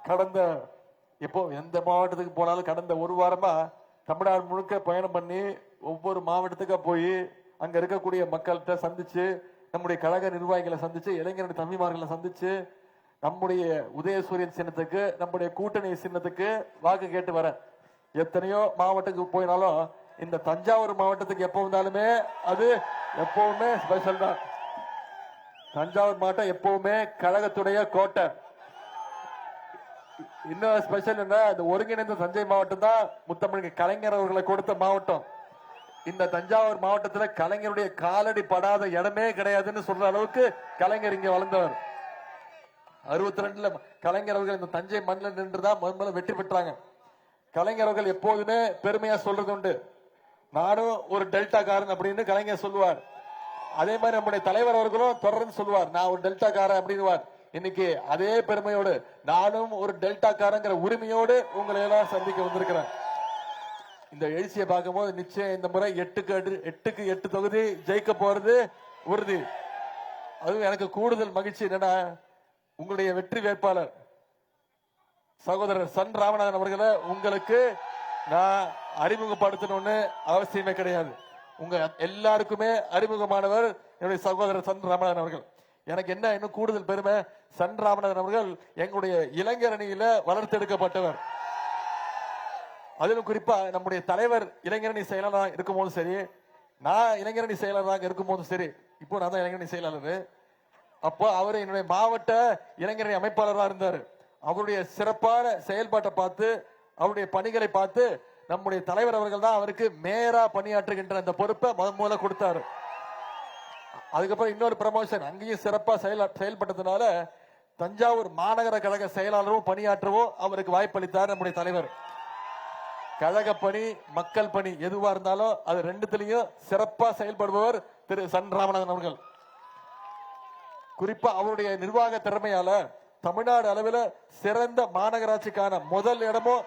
கடந்த இப்போ எந்த மாவட்டத்துக்கு போனாலும் கடந்த ஒரு வாரமா தமிழ்நாடு முழுக்க பயணம் பண்ணி ஒவ்வொரு மாவட்டத்துக்கா போய் அங்க இருக்கக்கூடிய மக்கள்கிட்ட சந்திச்சு, நம்முடைய கழக நிர்வாகிகளை சந்திச்சு, இளைஞருடைய தம்பிமார்களை சந்திச்சு, நம்முடைய உதயசூரியன் சின்னத்துக்கு, நம்முடைய கூட்டணி சின்னத்துக்கு வாக்கு கேட்டு வர எத்தனையோ மாவட்டத்துக்கு போயினாலும் இந்த தஞ்சாவூர் மாவட்டத்துக்கு எப்போ வந்தாலுமே அது எப்பவுமே ஸ்பெஷல் தான். தஞ்சாவூர் மாவட்டம் எப்பவுமே கழகத்துடைய கோட்டை. இன்னும் ஸ்பெஷல் என்ன, இந்த ஒருங்கிணைந்த தஞ்சை மாவட்டம் தான் முத்தமிழ் கலைஞர் அவர்களை கொடுத்த மாவட்டம். இந்த தஞ்சாவூர் மாவட்டத்தில் கலைஞருடைய காலடி படாத இடமே கிடையாதுன்னு சொல்ற அளவுக்கு கலைஞர் இங்க வளர்ந்தவர். 62ல கலைஞர் அவர்கள் இந்த தஞ்சை மண்ணில் நின்றுதான் முதல்ல வெற்றி பெற்றாங்க. கலைஞர் அவர்கள் எப்போதுமே பெருமையா சொல்றது உண்டு, நானும் ஒரு டெல்டா காரன் அப்படின்னு கலைஞர் சொல்லுவார். அதே மாதிரி நம்முடைய தலைவர் அவர்களும் தொடர்ந்து சொல்லுவார், நான் ஒரு டெல்டா காரன் அப்படின்னுவார். இன்னைக்கு அதே பெருமையோடு நானும் ஒரு டெல்டா காரங்கிற உரிமையோடு உங்களை எல்லாம் சந்திக்க வந்திருக்கிறேன். இந்த எழுச்சியை பார்க்கும்போது நிச்சயம் இந்த முறை 8க்கு 8 தொகுதி ஜெயிக்க போறது உறுதி. அதுவும் எனக்கு கூடுதல் மகிழ்ச்சி என்னன்னா, உங்களுடைய வெற்றி வேட்பாளர் சகோதரர் சன் ராமநாதன் அவர்களை உங்களுக்கு நான் அறிமுகப்படுத்தணும்னு அவசியமே கிடையாது. உங்க எல்லாருக்குமே அறிமுகமானவர் என்னுடைய சகோதரர் சன் ராமநாதன் அவர்கள். எனக்கு என்ன இன்னும் கூடுதல் பெருமை, சன் ராமநாதன் அவர்கள் எங்களுடைய இளைஞர் அணியில வளர்த்தெடுக்கப்பட்டவர். அதிலும் குறிப்பா நம்முடைய தலைவர் இளைஞரணி செயலாளராக இருக்கும் போதும் சரி, நான் இளைஞரணி செயலாளராக இருக்கும் போதும் சரி, இப்போ நான் தான் இளைஞரணி செயலாளர். அப்போ அவர் என்னுடைய மாவட்ட இளைஞரணி அமைப்பாளராக இருந்தார். அவருடைய சிறப்பான செயல்பாட்டை பார்த்து, அவருடைய பணிகளை பார்த்து நம்முடைய தலைவர் அவர்கள் தான் அவருக்கு மேயரா பணியாற்றுகின்ற அந்த பொறுப்பை முதல்ல கொடுத்தாரு. அதுக்கப்புறம் இன்னொரு ப்ரமோஷன் அங்கேயும் சிறப்பா செயல்பட்டதுனால தஞ்சாவூர் மாநகர கழக செயலாளரும் பணியாற்றவும் அவருக்கு வாய்ப்பளித்தார் நம்முடைய தலைவர். கழக பணி, மக்கள் பணி எதுவா இருந்தாலும் அது ரெண்டுத்திலையும் சிறப்பா செயல்படுபவர் திரு சன் ராமநாதன் அவர்கள். குறிப்பா அவருடைய நிர்வாக திறமையால தமிழ்நாடு அளவில் சிறந்த மாநகராட்சிக்கான முதல் இடமும்,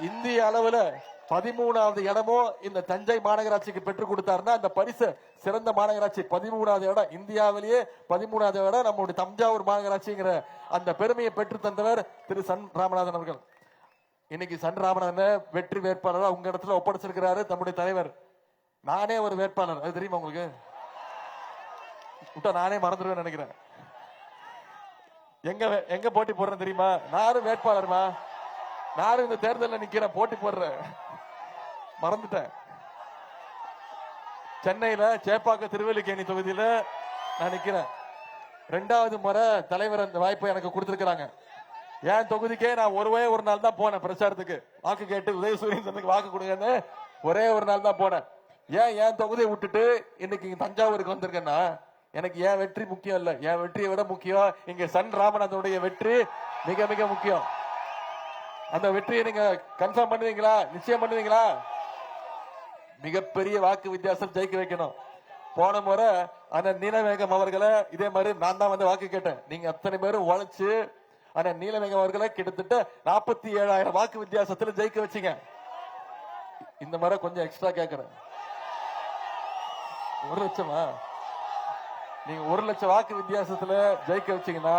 இந்திய அளவில் 13வது இடமும் இந்த தஞ்சை மாநகராட்சிக்கு பெற்றுக் கொடுத்தாருன்னா, அந்த பரிசு சிறந்த மாநகராட்சி 13வது இடம், இந்தியாவிலேயே 13வது இடம் நம்முடைய தஞ்சாவூர் மாநகராட்சிங்கிற அந்த பெருமையை பெற்று தந்தவர் திரு சன் ராமநாதன் அவர்கள். இன்னைக்கு சன் ராமநாதன் வெற்றி வேட்பாளராக உங்க இடத்துல ஒப்படைச்சிருக்கிறாரு நம்முடைய தலைவர். நானே ஒரு வேட்பாளர், அது தெரியுமா உங்களுக்கு? விட்டா நானே மறந்துடுவேன் நினைக்கிறேன். எங்க போட்டி போடுறேன் தெரியுமா? நானும் வேட்பாளர்மா, நானும் இந்த தேர்தலில் நிக்கிறேன், போட்டி போடுறேன். மறந்துட்டேன். சென்னையில சேப்பாக்க திருவல்லிக்கேணி தொகுதியில நான் நிக்கிறேன். 2வது முறை தலைவர் அந்த வாய்ப்பை எனக்கு கொடுத்திருக்கிறாங்க. என் தொகுதிக்கே நான் ஒரு நாள் தான் போனேன் பிரச்சாரத்துக்கு. வாக்கு கேட்டு உதயசூரியன் வாக்கு கொடுங்கன்னு ஒரே ஒரு நாள் தான் போனேன். என் தொகுதியை விட்டுட்டு இன்னைக்கு தஞ்சாவூருக்கு வந்திருக்கேன்னா, எனக்கு என் வெற்றி முக்கியம் இல்ல, என் வெற்றியை விட முக்கியம் இங்க சன் ராமநாதனுடைய வெற்றி மிக மிக முக்கியம். அந்த வெற்றியை நீங்க கன்ஃபார்ம் பண்ணுவீங்களா? நிச்சயம் பண்ணுவீங்களா? மிகப்பெரிய வாக்கு வித்தியாசம் ஜெயிக்க வைக்கணும். போன முறை அண்ணன் நீலமேகம் அவர்களை இதே மாதிரி நான் தான் வந்து வாக்கு கேட்டேன். நீங்க அத்தனை பேரும் உழைச்சு அண்ணன் நீலமேகம் அவர்களை கிட்டத்தட்ட 47,000 வாக்கு வித்தியாசத்துல ஜெயிக்க வச்சீங்க. இந்த முறை கொஞ்சம் எக்ஸ்ட்ரா கேட்கிறேன். 1 லட்சமா? நீங்க 1 லட்சம் வாக்கு வித்தியாசத்துல ஜெயிக்க வச்சீங்கன்னா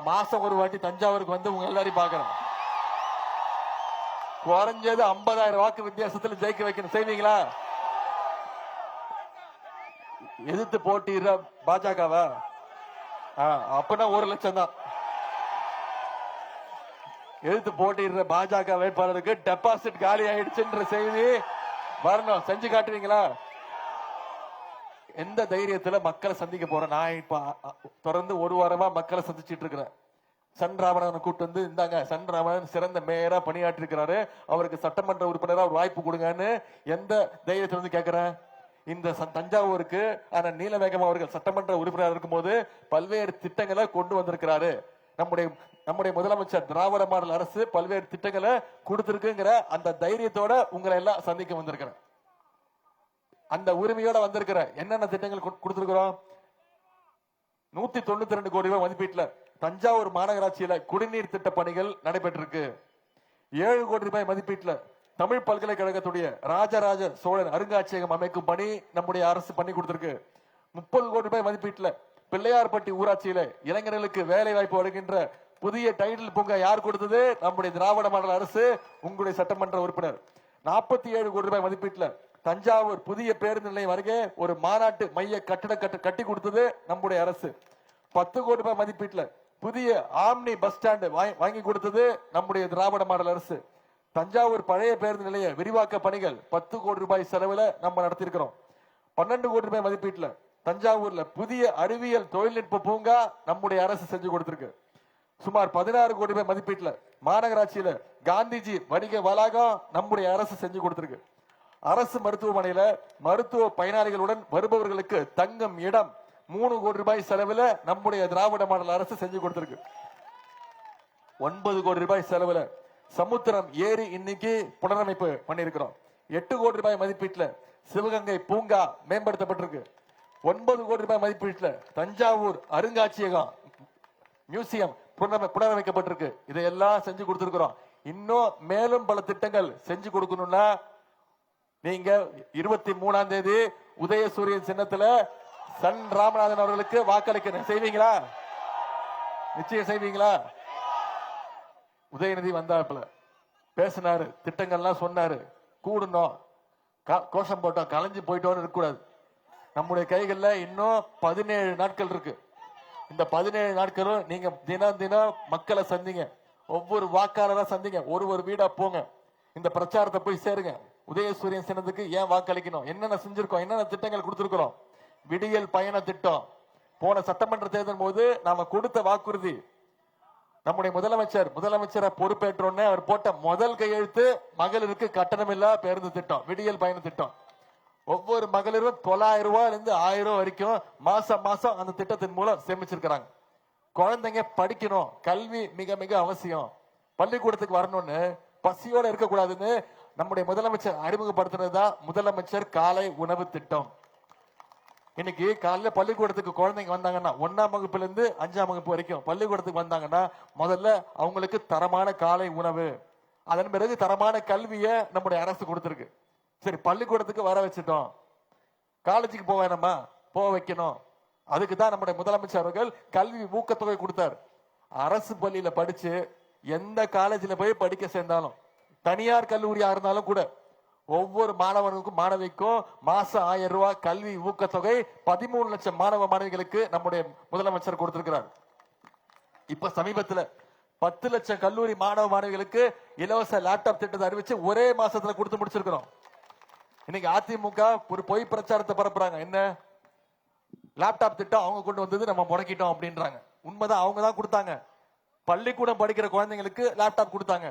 மாசம் ஒரு வாட்டி தஞ்சாவூருக்கு வந்து உங்க எல்லாரையும் பாக்குறேன். குறைஞ்சது 50,000 வாக்கு வித்தியாசத்துல ஜெயிக்க வைக்கணும். செய்வீங்களா? எதிர்த்து போட்டிடுற பாஜகவா? அப்பனா 1 லட்சம் தான். எதிர்த்து போட்டிடுற பாஜக வேட்பாளருக்கு டெபாசிட் காலி ஆயிடுச்சுன்ற செய்தி வரணும். செஞ்சு காட்டுவீங்களா? எந்த தைரியத்துல மக்களை சந்திக்க போறேன்? நான் இப்ப தொடர்ந்து 1 வாரமா மக்களை சந்திச்சிட்டு இருக்கிறேன். சன் ராமநாதன் கூட்டு வந்து, இந்தாங்க சன் ராமநாதன் சிறந்த மேயரா பணியாற்றி இருக்கிறாரு, அவருக்கு சட்டமன்ற உறுப்பினரா ஒரு வாய்ப்பு கொடுங்கன்னு எந்த தைரியத்துல வந்து கேட்கிறேன்? இந்த தஞ்சாவூருக்கு ஆனா நீலமேகம் அவர்கள் சட்டமன்ற உறுப்பினர் இருக்கும்போது பல்வேறு திட்டங்களை கொண்டு வந்திருக்கிறாரு. நம்முடைய முதலமைச்சர் திராவிட மாடல் அரசு பல்வேறு திட்டங்களை கொடுத்திருக்குங்கிற அந்த தைரியத்தோட உங்களை எல்லாம் சந்திக்க வந்திருக்கிறேன். அந்த உரிமையோட வந்திருக்கிற என்னென்ன திட்டங்கள் கொடுத்திருக்கிறோம்? 192 கோடி ரூபாய் மதிப்பீட்டுல தஞ்சாவூர் மாநகராட்சியில குடிநீர் திட்ட பணிகள் நடைபெற்றிருக்கு. 7 கோடி ரூபாய் மதிப்பீட்டுல தமிழ் பல்கலைக்கழகத்துடைய ராஜராஜ சோழன் அருங்காட்சியகம் அமைக்கும் பணி நம்முடைய அரசு பண்ணி கொடுத்திருக்கு. 30 கோடி ரூபாய் மதிப்பீட்டுல பிள்ளையார்பட்டி ஊராட்சியில இளைஞர்களுக்கு வேலை வாய்ப்பு வருகின்ற புதிய டைட்டில் பூங்கா யார் கொடுத்தது? நம்முடைய திராவிட மாடல் அரசு, உங்களுடைய சட்டமன்ற உறுப்பினர். 47 கோடி ரூபாய் மதிப்பீட்டுல தஞ்சாவூர் புதிய பேருந்து நிலையம் அருகே ஒரு மாநாட்டு மைய கட்டி கொடுத்தது நம்முடைய அரசு. 10 கோடி ரூபாய் மதிப்பீட்டுல புதிய ஆம்னி பஸ் ஸ்டாண்ட் வாங்கி கொடுத்தது நம்முடைய திராவிட மாடல் அரசு. தஞ்சாவூர் பழைய பேருந்து நிலைய விரிவாக்க பணிகள் 10 கோடி ரூபாய் செலவுல நம்ம நடத்திருக்கிறோம். 12 கோடி ரூபாய் மதிப்பீட்டுல தஞ்சாவூர்ல புதிய அறிவியல் தொழில்நுட்ப பூங்கா நம்முடைய அரசு செஞ்சு கொடுத்திருக்கு. சுமார் 16 கோடி ரூபாய் மதிப்பீட்டுல மாநகராட்சியில காந்திஜி வணிக வளாகம் நம்முடைய அரசு செஞ்சு கொடுத்திருக்கு. அரசு மருத்துவமனையில மருத்துவ பயனாளிகளுடன் வருபவர்களுக்கு தங்கும் இடம் 3 கோடி ரூபாய் செலவுல நம்முடைய திராவிட மாடல் அரசு செஞ்சு கொடுத்திருக்கு. 9 கோடி ரூபாய் செலவுல சமுத்திரம் ஏரி இன்னைக்கு புனரமைப்பு பண்ணிருக்கிறோம். 8 கோடி ரூபாய் மதிப்பீட்டுல சிவகங்கை பூங்கா மேம்படுத்தப்பட்டிருக்கு. 9 கோடி ரூபாய் மதிப்பீட்டுல தஞ்சாவூர் அருங்காட்சியகம் மியூசியம் புனரமைக்கப்பட்டிருக்கு. இதையெல்லாம் செஞ்சு கொடுத்திருக்கிறோம். இன்னும் மேலும் பல திட்டங்கள் செஞ்சு கொடுக்கணும்னா நீங்க 23ஆம் தேதி உதயசூரியன் சின்னத்துல சன் ராமநாதன் அவர்களுக்கு வாக்களிக்க செய்வீங்களா? நிச்சயம் செய்வீங்களா? உதயநிதி வந்தாப்புல பேசினாரு, திட்டங்கள்லாம் சொன்னாரு, கூடணும், கோஷம் போட்டோம், கலைஞ்சு போயிட்டோன்னு இருக்கக்கூடாது. நம்முடைய கைகள்ல இன்னும் 17 நாட்கள் இருக்கு. இந்த 17 நாட்களும் நீங்க தினம் தினம் மக்களை சந்திங்க, ஒவ்வொரு வாக்காளரா சந்திங்க, ஒரு வீடா போங்க, இந்த பிரச்சாரத்தை போய் சேருங்க. உதயசூரியன் சின்னத்துக்கு ஏன் வாக்களிக்கணும், என்னென்ன செஞ்சிருக்கோம், என்னென்ன திட்டங்கள் கொடுத்திருக்கிறோம். விடியல் பயண திட்டம் போன சட்டமன்ற தேர்தல் போது நாம கொடுத்த வாக்குறுதி. நம்முடைய முதலமைச்சரை பொறுப்பேற்றோன்னு அவர் போட்ட முதல் கையெழுத்து மகளிருக்கு கட்டணமில்லா பேருந்து திட்டம், விடியல் பயண திட்டம். ஒவ்வொரு மகளிரும் 900 ரூபாயில இருந்து 1000 ரூபாய் வரைக்கும் மாசம் மாசம் அந்த திட்டத்தின் மூலம் சேமிச்சிருக்கிறாங்க. குழந்தைங்க படிக்கணும், கல்வி மிக மிக அவசியம், பள்ளிக்கூடத்துக்கு வரணும்னு பசியோட இருக்கக்கூடாதுன்னு நம்முடைய முதலமைச்சர் அறிமுகப்படுத்தினதுதான் முதலமைச்சர் காலை உணவு திட்டம். இன்னைக்கு காலையில பள்ளிக்கூடத்துக்கு குழந்தைங்க வந்தாங்கன்னா 1ஆம் வகுப்புல இருந்து 5ஆம் வகுப்பு வரைக்கும் பள்ளிக்கூடத்துக்கு வந்தாங்கன்னா முதல்ல அவங்களுக்கு தரமான காலை உணவு, அதன் பிறகு தரமான கல்வியை நம்முடைய அரசு கொடுத்திருக்கு. சரி, பள்ளிக்கூடத்துக்கு வர வச்சுட்டோம், காலேஜுக்கு போக வேணாமா, போக வைக்கணும். அதுக்கு தான் நம்முடைய முதலமைச்சர் அவர்கள் கல்வி ஊக்கத்தொகை கொடுத்தார். அரசு பள்ளியில படிச்சு எந்த காலேஜில் போய் படிக்க சேர்ந்தாலும், தனியார் கல்லூரியா இருந்தாலும் கூட ஒவ்வொரு மாணவனுக்கும் மாணவிக்கும் மாசம் 1000 ரூபாய் கல்வி ஊக்கத்தொகை 13 லட்சம் மாணவ மாணவிகளுக்கு நம்முடைய முதலமைச்சர் கொடுத்திருக்கிறார். இப்ப சமீபத்தில் 10 லட்சம் கல்லூரி மாணவ மாணவிகளுக்கு இலவச லேப்டாப் திட்டத்தை அறிவிச்சு ஒரே மாசத்துல கொடுத்து முடிச்சிருக்கிறோம். இன்னைக்கு அதிமுக ஒரு பொய் பிரச்சாரத்தை பரப்புறாங்க. என்ன லேப்டாப் திட்டம் அவங்க கொண்டு வந்தது, நம்ம முடக்கிட்டோம் அப்படின்றாங்க. உண்மைதான், அவங்க தான் கொடுத்தாங்க. பள்ளிக்கூடம் படிக்கிற குழந்தைங்களுக்கு லேப்டாப் கொடுத்தாங்க.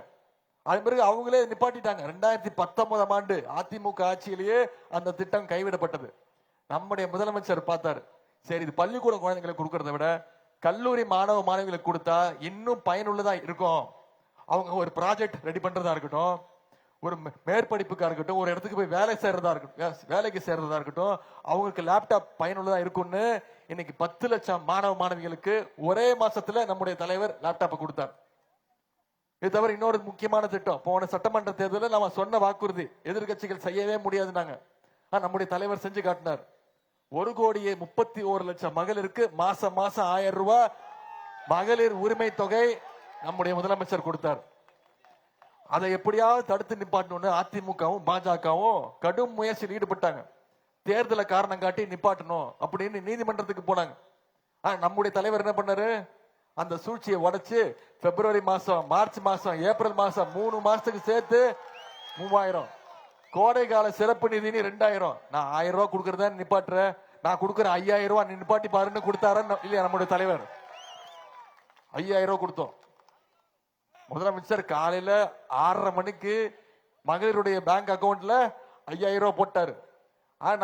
அது பிறகு அவங்களே நிப்பாட்டிட்டாங்க. 2019ஆம் ஆண்டு அதிமுக ஆட்சியிலேயே அந்த திட்டம் கைவிடப்பட்டது. நம்முடைய முதலமைச்சர் பார்த்தாரு, சரி இது பள்ளிக்கூட குழந்தைங்களுக்கு கொடுக்கறத விட கல்லூரி மாணவ மாணவிகளுக்கு கொடுத்தா இன்னும் பயனுள்ளதா இருக்கும். அவங்க ஒரு ப்ராஜெக்ட் ரெடி பண்றதா இருக்கட்டும், ஒரு மேற்படிப்புக்கா இருக்கட்டும், ஒரு இடத்துக்கு போய் வேலைக்கு சேர்றதா இருக்கட்டும், அவங்களுக்கு லேப்டாப் பயனுள்ளதா இருக்கும்னு இன்னைக்கு 10 லட்சம் மாணவ மாணவிகளுக்கு ஒரே மாசத்துல நம்முடைய தலைவர் லேப்டாப் கொடுத்தார். இது தவிர இன்னொரு முக்கியமான திட்டம், போன சட்டமன்ற தேர்தலில் நம்ம சொன்ன வாக்குறுதி எதிர்கட்சிகள் செய்யவே முடியாதுன்னாங்க. நம்முடைய தலைவர் செஞ்சு காட்டினார். 1,31,00,000 மகளிருக்கு மாசம் மாசம் 1000 ரூபாய் மகளிர் உரிமை தொகை நம்முடைய முதலமைச்சர் கொடுத்தார். அதை எப்படியாவது தடுத்து நிப்பாட்டணும்னு அதிமுகவும் பாஜகவும் கடும் முயற்சியில் ஈடுபட்டாங்க. தேர்தலை காரணம் காட்டி நிப்பாட்டணும் அப்படின்னு நீதிமன்றத்துக்கு போனாங்க. நம்முடைய தலைவர் என்ன பண்ணாரு, அந்த சூழ்ச்சியை உடைச்சு பிப்ரவரி மாசம், மார்ச் மாசம், ஏப்ரல் மாசம் 3 மாசத்துக்கு சேர்த்து 3000, கோடை கால சிறப்பு நிதினு 2000. நான் 1000 ரூபாய் கொடுக்கறத நிப்பாட்டுறேன், நான் கொடுக்கற 5000 ரூபாய் நிப்பாட்டி பாருன்னு கொடுத்தாரு இல்லையா நம்முடைய தலைவர்? 5000 ரூபாய் கொடுத்தோம். முதலமைச்சர் காலையில 6:30 மணிக்கு மகளிருடைய பேங்க் அக்கவுண்ட்ல 5000 ரூபாய் போட்டாரு.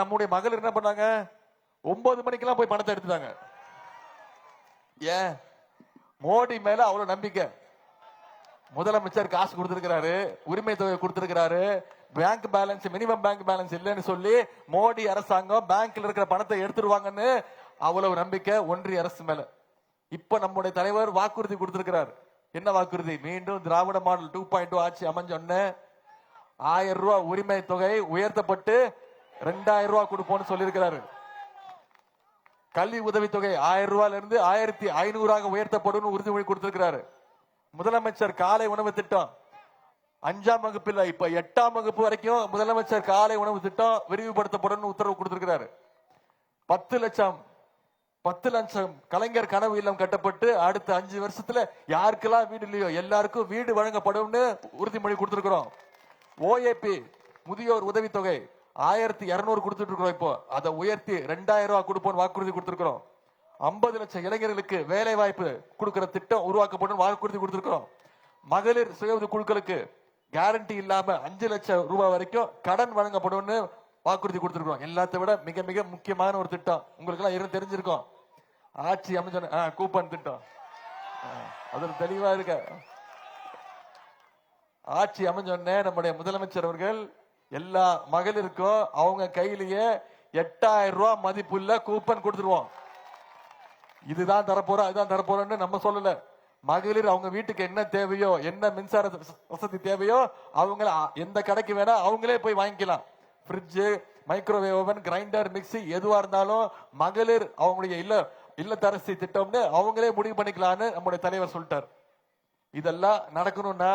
நம்முடைய மகளிர் என்ன பண்ணாங்க, 9 மணிக்கெல்லாம் போய் பணத்தை எடுத்துட்டாங்க. ஏன்? மோடி மேல அவ்வளவு நம்பிக்கை. முதலமைச்சர் காசு கொடுத்திருக்கிறாரு, உரிமை தொகை கொடுத்திருக்கிறாரு, bank balance, minimum bank balance இல்லைன்னு சொல்லி மோடி அரசாங்கம் பேங்க்ல இருக்கிற பணத்தை எடுத்துருவாங்கன்னு அவ்வளவு நம்பிக்கை ஒன்றிய அரசு மேல. இப்ப நம்முடைய தலைவர் வாக்குறுதி கொடுத்திருக்கிறார். என்ன வாக்குறுதி? மீண்டும் திராவிட மாடல் 2.2 ஆட்சி அமைஞ்சொன்னு 1000 ரூபாய் உரிமை தொகை உயர்த்தப்பட்டு 2000 ரூபாய் கொடுப்போம்னு சொல்லியிருக்கிறாரு. கல்வி உதவித்தொகை 1000 ரூபாயில இருந்து 1500 உயர்த்தப்படும் உறுதிமொழி கொடுத்திருக்கிறாரு. முதலமைச்சர் காலை உணவு திட்டம் 5ஆம் வகுப்பு இல்ல, இப்ப 8ஆம் வகுப்பு வரைக்கும் முதலமைச்சர் காலை உணவு திட்டம் விரிவுபடுத்தப்படும் உத்தரவு கொடுத்திருக்கிறாரு. 10 லட்சம் கலைஞர் கனவு இல்லம் கட்டப்பட்டு அடுத்த 5 வருஷத்துல யாருக்கெல்லாம் வீடு இல்லையோ எல்லாருக்கும் வீடு வழங்கப்படும் உறுதிமொழி கொடுத்திருக்கிறோம். ஓஏபி முதியோர் உதவித்தொகை 1200 கொடுத்துட்டு இருக்கிறோம். இப்போ அதை உயர்த்தி 2000 ரூபாய் கொடுப்போம் வாக்குறுதி கொடுத்திருக்கிறோம். 50 லட்சம் இளைஞர்களுக்கு வேலை வாய்ப்பு கொடுக்கிற திட்டம் உருவாக்கப்படும் வாக்குறுதி கொடுத்திருக்கிறோம். மகளிர் சுய உதவி குழுக்களுக்கு கேரண்டி இல்லாம 5 லட்சம் ரூபாய் வரைக்கும் கடன் வழங்கப்படும் வாக்குறுதி கொடுத்திருக்கிறோம். எல்லாத்தை விட மிக மிக முக்கியமான ஒரு திட்டம் உங்களுக்கு எல்லாம் தெரிஞ்சிருக்கும். ஆட்சி அமைச்சர் கூப்பன் திட்டம். அதுல தெளிவா இருக்க. ஆட்சி அமைஞ்சோடனே நம்முடைய முதலமைச்சர் அவர்கள் எல்லா மகளிருக்கும் அவங்க கையிலேயே 8000 ரூபாய் மதிப்புள்ள கூப்பன் கொடுத்துருவோம். இதுதான் தரப்போறோம் அதுதான் தரப்போறோம்னு நம்ம சொல்லல. மகளிர் அவங்க வீட்டுக்கு என்ன தேவையோ, என்ன மின்சார வசதி தேவையோ அவங்க எந்த கடைக்கு வேணா அவங்களே போய் வாங்கிக்கலாம். Fridge, microwave oven, grinder, mixie எதுவா இருந்தாலும் மகளிர் அவங்களுடைய இல்லத்தரசி திட்டம்னு அவங்களே முடிவு பண்ணிக்கலாம்னு நம்முடைய தலைவர் சொல்லிட்டார். இதெல்லாம் நடக்கணும்னா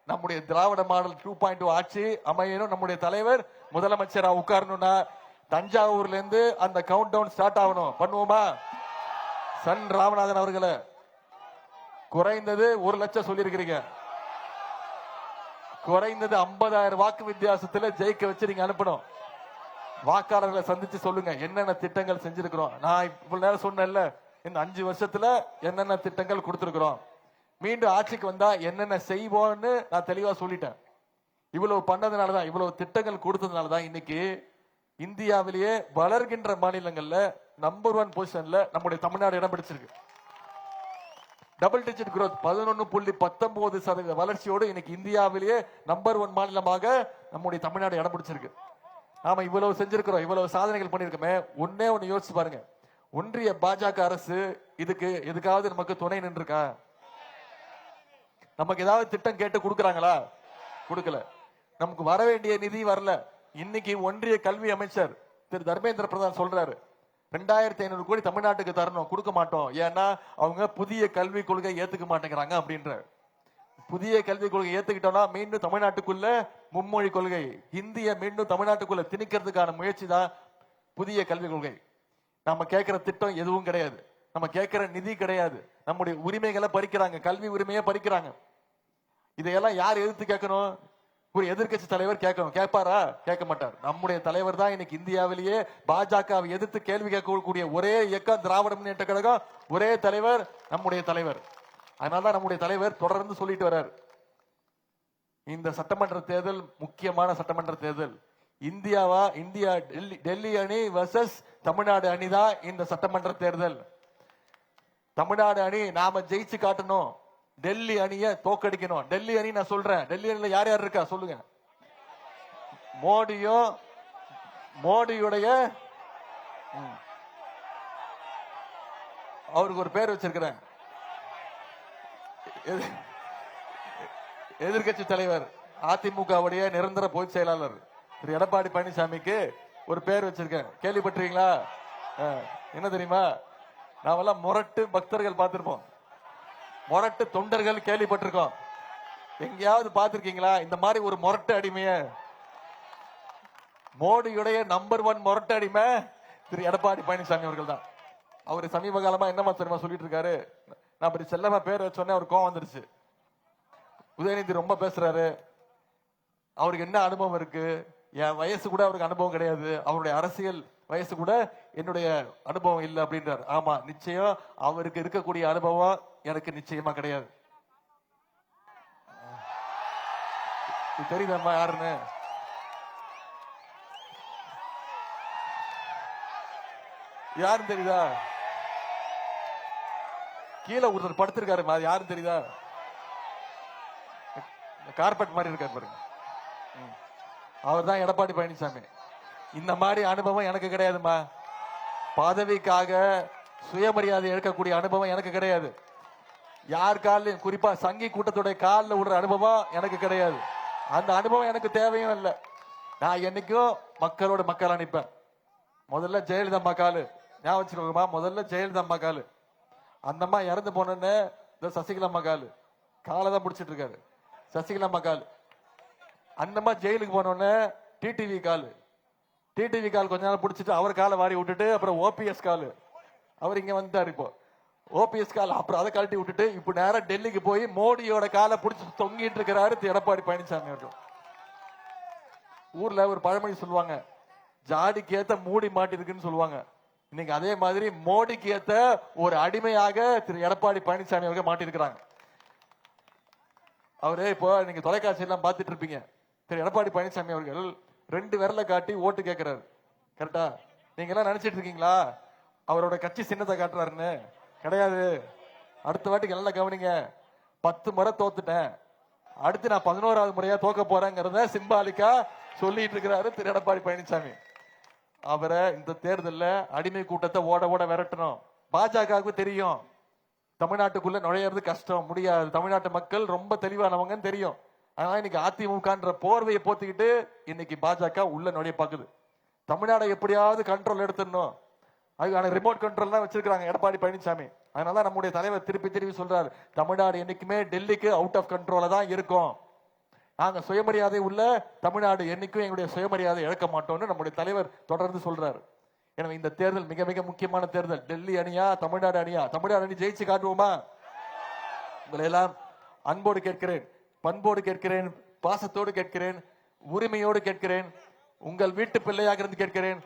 நம்முடைய திராவிட மாடல் 2.0 ஆட்சி அமையணும். நம்முடைய தலைவர் முதலமைச்சரா உட்காரணும்னா தஞ்சாவூர்ல இருந்து அந்த கவுண்ட் டவுன் ஸ்டார்ட் ஆகணும். பண்ணுவோமா? சன் ராமநாதன் அவர்களை குறைந்தது 1 லட்சம் சொல்லியிருக்கிறீங்க. குறைந்தது 50,000 வாக்கு வித்தியாசத்துல ஜெயிக்க வச்சு நீங்க அனுப்பணும். வாக்காளர்களை சந்திச்சு சொல்லுங்க என்னென்ன திட்டங்கள் செஞ்சிருக்கிறோம். நான் இவ்வளவு நேரம் சொன்னேன்ல, இந்த 5 வருஷத்துல என்னென்ன திட்டங்கள் கொடுத்திருக்கிறோம், மீண்டும் ஆட்சிக்கு வந்தா என்னென்ன செய்வோம்னு நான் தெளிவா சொல்லிட்டேன். இவ்வளவு பண்ணதுனாலதான், இவ்வளவு திட்டங்கள் கொடுத்ததுனாலதான் இன்னைக்கு இந்தியாவிலேயே வளர்கின்ற மாநிலங்கள்ல நம்பர் 1 பொசிஷன்ல நம்முடைய தமிழ்நாடு இடம் பிடிச்சிருக்கு. டபுள் டிஜிட் growth 11.19% வளர்ச்சியோடு இன்னைக்கு இந்தியாவிலேயே நம்பர் 1 மாநிலமாக நம்முடைய தமிழ்நாடு இடம் பிடிச்சிருக்கு. நாம இவ்வளவு செஞ்சிருக்கிறோம், இவ்வளவு சாதனைகள் பண்ணிருக்கோமே. ஒன்னே ஒண்ணு யோசிச்சு பாருங்க, ஒன்றிய பாஜக அரசு இதுக்கு எதுக்காவது நமக்கு துணை நின்றுக்கா? நமக்கு ஏதாவது திட்டம் கேட்டு கொடுக்கறாங்களா? கொடுக்கல. நமக்கு வர வேண்டிய நிதி வரல. இன்னைக்கு ஒன்றிய கல்வி அமைச்சர் திரு தர்மேந்திர பிரதான் சொல்றாரு 2500 கோடி தமிழ்நாட்டுக்கு தரணும், கொடுக்க மாட்டோம். ஏன்னா அவங்க புதிய கல்விக் கொள்கை ஏத்துக்க மாட்டேங்கிறாங்க அப்படின்ற. புதிய கல்விக் கொள்கை ஏத்துக்கிட்டோம்னா மீண்டும் தமிழ்நாட்டுக்குள்ள மும்மொழி கொள்கை, இந்திய மீண்டும் தமிழ்நாட்டுக்குள்ள திணிக்கிறதுக்கான முயற்சி தான் புதிய கல்விக் கொள்கை. நம்ம கேட்கிற திட்டம் எதுவும் கிடையாது, நம்ம கேட்கிற நிதி கிடையாது. நம்முடைய உரிமைகளை பறிக்கிறாங்க, கல்வி உரிமையை பறிக்கிறாங்க. இதையெல்லாம் யார் எதிர்த்து கேட்கணும்? ஒரு எதிர்கட்சி தலைவர் கேட்கணும். கேட்பாரா? கேட்க மாட்டார். நம்முடைய தலைவர் தான் இன்னைக்கு இந்தியாவிலேயே பாஜகவை எதிர்த்து கேள்வி கேட்கக்கூடிய ஒரே இயக்கம் திராவிட முன்னேற்ற கழகம். ஒரே தலைவர் நம்முடைய தலைவர். அதனாலதான் நம்முடைய தலைவர் தொடர்ந்து சொல்லிட்டு வர்றார், இந்த சட்டமன்ற தேர்தல் முக்கியமான சட்டமன்ற தேர்தல். இந்தியா டெல்லி அணி வர்சஸ் தமிழ்நாடு அணிதான் இந்த சட்டமன்ற தேர்தல். தமிழ்நாடு அணி நாம ஜெயிச்சு காட்டணும், டெல்லி அணியை தோக்கடிக்கணும். டெல்லி அணி நான் சொல்றேன், டெல்லி அணியில யார் யார் இருக்கா சொல்லுங்க. மோடியுடைய அவருக்கு ஒரு பேர் வச்சிருக்கிறேன், எதிர்கட்சி தலைவர் அதிமுகவுடைய நிரந்தர பொதுச் செயலாளர் திரு எடப்பாடி பழனிசாமிக்கு ஒரு பேர் வச்சிருக்கேன். கேள்விப்பட்டிருக்கீங்களா? என்ன தெரியுமா? நாமெல்லாம் முரட்டு பக்தர்கள் பார்த்திருப்போம், முரட்டு தொண்டர்கள் கேள்விப்பட்டிருக்கோம். எங்கேயாவது பார்த்திருக்கீங்களா இந்த மாதிரி ஒரு முரட்டு அடிமைய? மோடியுடைய நம்பர் 1 முரட்டு அடிமை திரு எடப்பாடி பழனிசாமி அவர்கள் தான். அவரு சமீப காலமா என்னமா தெரியுமா சொல்லிட்டு இருக்காரு? நான் அப்படி செல்லமா பேர் வச்சோன்னே அவர் கோவம் வந்துருச்சு. உதயநிதி ரொம்ப பேசுறாரு, அவருக்கு என்ன அனுபவம் இருக்கு? என் வயசு கூட அவருக்கு அனுபவம் கிடையாது, அவருடைய அரசியல் வயசு கூட என்னுடைய அனுபவம் இல்லை அப்படின்றார். ஆமா, நிச்சயம் அவருக்கு இருக்கக்கூடிய அனுபவம் எனக்கு நிச்சயமா கிடையாது. தெரியுதா யாருன்னு? யாருன்னு தெரியுதா? கீழே ஒருத்தர் படுத்திருக்காரு, யாரும் தெரியுதா? கார்பெட் மாதிரி இருக்காரு பாருங்க, அவர் தான் எடப்பாடி பழனிசாமி. இந்த மாதிரி அனுபவம் எனக்கு கிடையாதுமா. பதவிக்காக சுயமரியாதை எடுக்கக்கூடிய அனுபவம் எனக்கு கிடையாது. யார் காலிலும், குறிப்பா சங்கி கூட்டத்துடைய காலில் விடுற அனுபவம் எனக்கு கிடையாது. அந்த அனுபவம் எனக்கு தேவையும் இல்லை. நான் என்னைக்கும் மக்களோட மக்கள் அனுப்பேன். முதல்ல ஜெயலலிதா அம்மா காலு, ஞாபகம் வச்சுக்கோங்கம்மா. முதல்ல ஜெயலலிதா அம்மா காலு, அந்த அம்மா இறந்து போனோன்னு இந்த சசிகலா அம்மா காலு காலை தான் பிடிச்சிட்டு இருக்காரு. சசிகலா அம்மா காலு, அந்த அம்மா ஜெயிலுக்கு போனோன்னு டிடிவி காலு, டிடிவி கால் கொஞ்ச நாள் பிடிச்சிட்டு அவர் காலை வாரி விட்டுட்டு அப்புறம் ஓபிஎஸ் காலு, அவர் இங்க வந்துட்டாரு. இப்போ ஓபிஎஸ் கால் அப்புறம் அதை கழட்டி விட்டுட்டு இப்ப நேரம் டெல்லிக்கு போய் மோடியோட காலை பிடிச்சி தொங்கிட்டு இருக்கிறாரு எடப்பாடி பழனிசாமி அவர்கள். ஊர்ல ஒரு பழமொழி சொல்லுவாங்க, ஜாடிக்கு ஏத்த மூடி மாட்டிருக்குன்னு சொல்லுவாங்க. இன்னைக்கு அதே மாதிரி மோடிக்கு ஏத்த ஒரு அடிமையாக திரு எடப்பாடி பழனிசாமி அவர்கள் மாட்டிருக்கிறாங்க. அவரு இப்போ நீங்க தொலைக்காட்சி எல்லாம் பார்த்துட்டு இருப்பீங்க. திரு எடப்பாடி பழனிசாமி அவர்கள் 2 விரலை காட்டி ஓட்டு கேட்கிறாரு. கரெக்டா? நீங்க எல்லாம் நினைச்சிட்டு இருக்கீங்களா அவரோட கட்சி சின்னத்தை காட்டுறாருன்னு? கிடையாது. அடுத்த வாட்டிக்கு நல்லா கவனிங்க. 10 முறை தோத்துட்டேன், அடுத்து நான் 11வது முறையா தோக்க போறேங்கிறத சிம்பாலிக்கா சொல்லிட்டு இருக்கிறாரு திரு எடப்பாடி பழனிசாமி. அவரை இந்த தேர்தல்ல அடிமை கூட்டத்தை ஓட ஓட விரட்டணும். பாஜகவுக்கு தெரியும் தமிழ்நாட்டுக்குள்ள நுழையிறது கஷ்டம், முடியாது. தமிழ்நாட்டு மக்கள் ரொம்ப தெளிவானவங்கன்னு தெரியும். ஆனா இன்னைக்கு அதிமுகன்ற போர்வையை போத்திக்கிட்டு இன்னைக்கு பாஜக உள்ள நுழைய பாக்குது. தமிழ்நாடு எப்படியாவது கண்ட்ரோல் எடுத்துடணும், அதுக்கான ரிமோட் கண்ட்ரோல் தான் வச்சிருக்காங்க எடப்பாடி பழனிசாமி. அதனால நம்முடைய தலைவர் திருப்பி சொல்றாரு, தமிழ்நாடு என்னைக்குமே டெல்லிக்கு அவுட் ஆஃப் கண்ட்ரோல தான் இருக்கும். நாங்க சுயமரியாதை உள்ள தமிழ்நாடு, என்னைக்கும் எங்களுடைய சுயமரியாதை இழக்க மாட்டோம்னு நம்முடைய தலைவர் தொடர்ந்து சொல்றாரு. எனவே இந்த தேர்தல் மிக மிக முக்கியமான தேர்தல். டெல்லி அணியா தமிழ்நாடு அணியா? தமிழ்நாடு அணி ஜெயிச்சு காட்டுவோமா? உங்களை எல்லாம் அன்போடு கேட்கிறேன், பண்போடு கேட்கிறேன், பாசத்தோடு கேட்கிறேன், உரிமையோடு கேட்கிறேன், உங்கள் வீட்டு பிள்ளையாக இருந்து கேட்கிறேன்,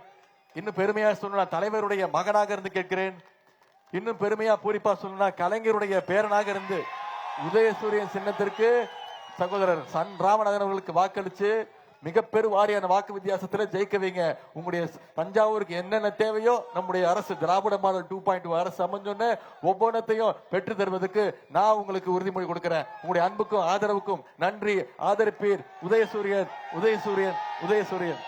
இன்னும் பெருமையா சொன்னா தலைவருடைய மகனாக இருந்து கேட்கிறேன், இன்னும் பெருமையா பூரிப்பா சொன்னா கலைஞருடைய பேரனாக இருந்து உதயசூரியன் சின்னத்திற்கு சகோதரர் சன் ராமநாதன் அவர்களுக்கு வாக்களிச்சு மிகப்பெரும் வாரியான வாக்கு வித்தியாசத்துல ஜெயிக்க வைங்க. உங்களுடைய தஞ்சாவூருக்கு என்னென்ன தேவையோ நம்முடைய அரசு திராவிட மாடல் 2.0 அரசு அமைஞ்சோன்னு ஒவ்வொன்றத்தையும் பெற்று தருவதற்கு நான் உங்களுக்கு உறுதிமொழி கொடுக்கிறேன். உங்களுடைய அன்புக்கும் ஆதரவுக்கும் நன்றி. ஆதரிப்பீர். உதயசூரியன், உதயசூரியன், உதயசூரியன்.